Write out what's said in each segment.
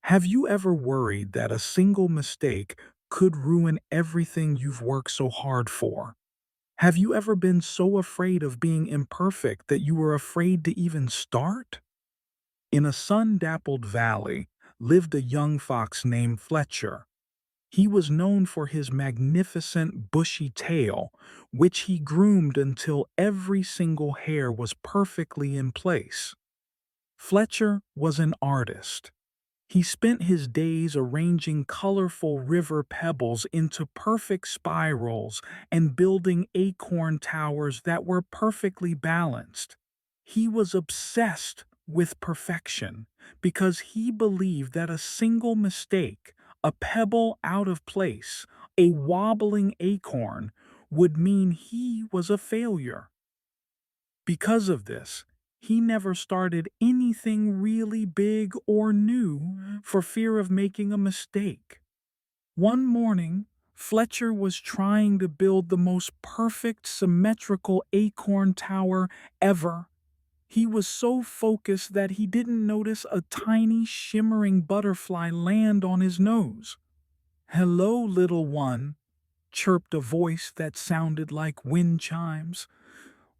Have you ever worried that a single mistake could ruin everything you've worked so hard for? Have you ever been so afraid of being imperfect that you were afraid to even start? In a sun-dappled valley lived a young fox named Fletcher. He was known for his magnificent bushy tail, which he groomed until every single hair was perfectly in place. Fletcher was an artist. He spent his days arranging colorful river pebbles into perfect spirals and building acorn towers that were perfectly balanced. He was obsessed with perfection because he believed that a single mistake, a pebble out of place, a wobbling acorn, would mean he was a failure. Because of this, he never started anything really big or new for fear of making a mistake. One morning, Fletcher was trying to build the most perfect symmetrical acorn tower ever. He was so focused that he didn't notice a tiny shimmering butterfly land on his nose. "Hello, little one," chirped a voice that sounded like wind chimes.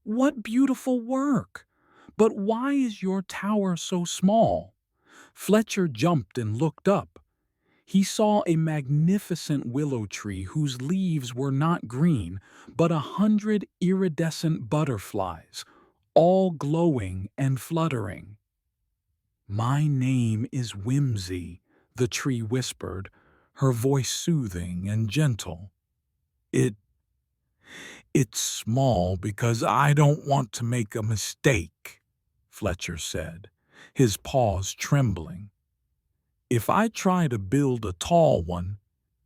"What beautiful work! But why is your tower so small?" Fletcher jumped and looked up. He saw a magnificent willow tree whose leaves were not green, but 100 iridescent butterflies, all glowing and fluttering. "My name is Whimsy," the tree whispered, her voice soothing and gentle. It It's small because I don't want to make a mistake," Fletcher said, his paws trembling. "If I try to build a tall one,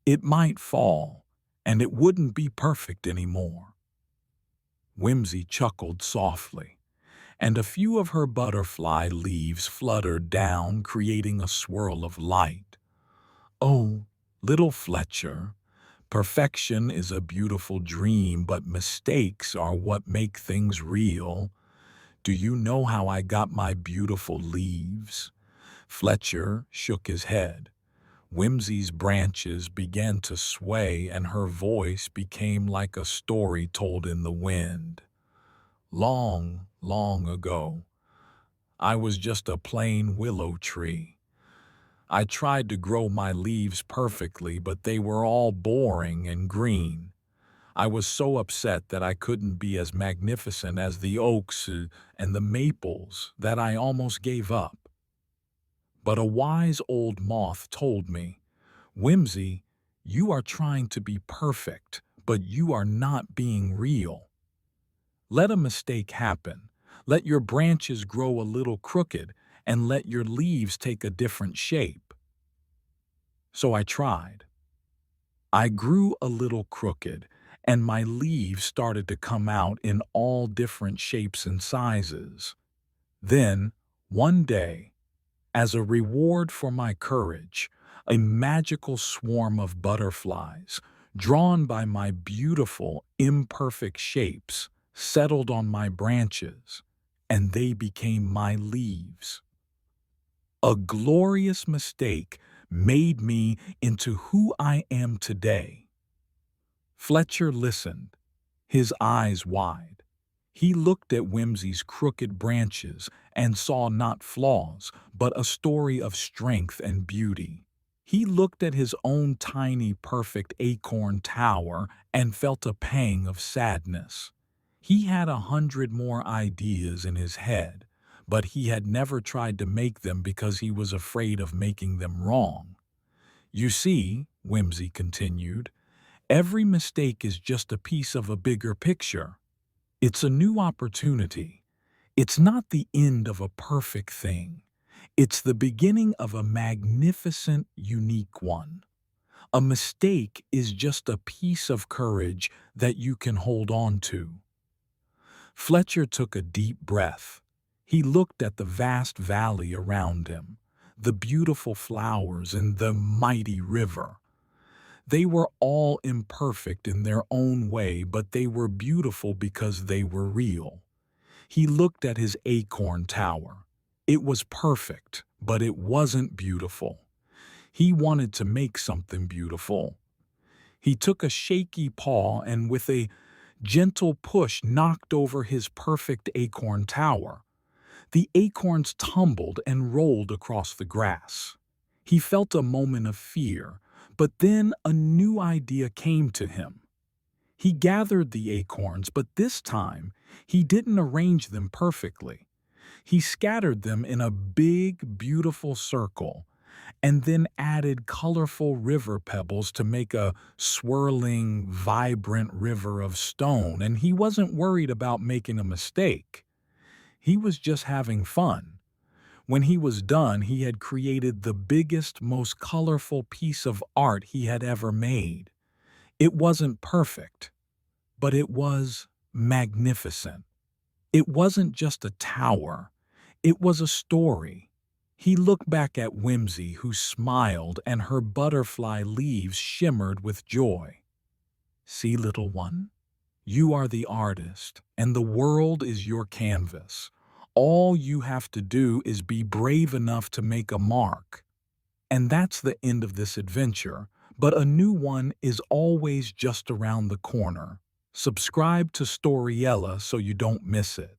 it might fall, and it wouldn't be perfect anymore." Whimsy chuckled softly, and a few of her butterfly leaves fluttered down, creating a swirl of light. "Oh, little Fletcher, perfection is a beautiful dream, but mistakes are what make things real. Do you know how I got my beautiful leaves?" Fletcher shook his head. Whimsy's branches began to sway, and her voice became like a story told in the wind. "Long, long ago, I was just a plain willow tree. I tried to grow my leaves perfectly, but they were all boring and green. I was so upset that I couldn't be as magnificent as the oaks and the maples that I almost gave up. But a wise old moth told me, 'Whimsy, you are trying to be perfect, but you are not being real. Let a mistake happen. Let your branches grow a little crooked, and let your leaves take a different shape.' So I tried. I grew a little crooked, and my leaves started to come out in all different shapes and sizes. Then, one day, as a reward for my courage, a magical swarm of butterflies, drawn by my beautiful, imperfect shapes, settled on my branches, and they became my leaves. A glorious mistake made me into who I am today." Fletcher listened, his eyes wide. He looked at Whimsy's crooked branches and saw not flaws, but a story of strength and beauty. He looked at his own tiny, perfect acorn tower and felt a pang of sadness. He had 100 more ideas in his head, but he had never tried to make them because he was afraid of making them wrong. "You see," Whimsy continued, "every mistake is just a piece of a bigger picture. It's a new opportunity. It's not the end of a perfect thing. It's the beginning of a magnificent, unique one. A mistake is just a piece of courage that you can hold on to." Fletcher took a deep breath. He looked at the vast valley around him, the beautiful flowers and the mighty river. They were all imperfect in their own way, but they were beautiful because they were real. He looked at his acorn tower. It was perfect, but it wasn't beautiful. He wanted to make something beautiful. He took a shaky paw and with a gentle push knocked over his perfect acorn tower. The acorns tumbled and rolled across the grass. He felt a moment of fear, but then a new idea came to him. He gathered the acorns, but this time he didn't arrange them perfectly. He scattered them in a big, beautiful circle and then added colorful river pebbles to make a swirling, vibrant river of stone, and he wasn't worried about making a mistake. He was just having fun. When he was done, he had created the biggest, most colorful piece of art he had ever made. It wasn't perfect, but it was magnificent. It wasn't just a tower, it was a story. He looked back at Whimsy, who smiled, and her butterfly leaves shimmered with joy. See, little one, you are the artist, and the world is your canvas. All you have to do is be brave enough to make a mark. And that's the end of this adventure, but a new one is always just around the corner. Subscribe to Storiella so you don't miss it.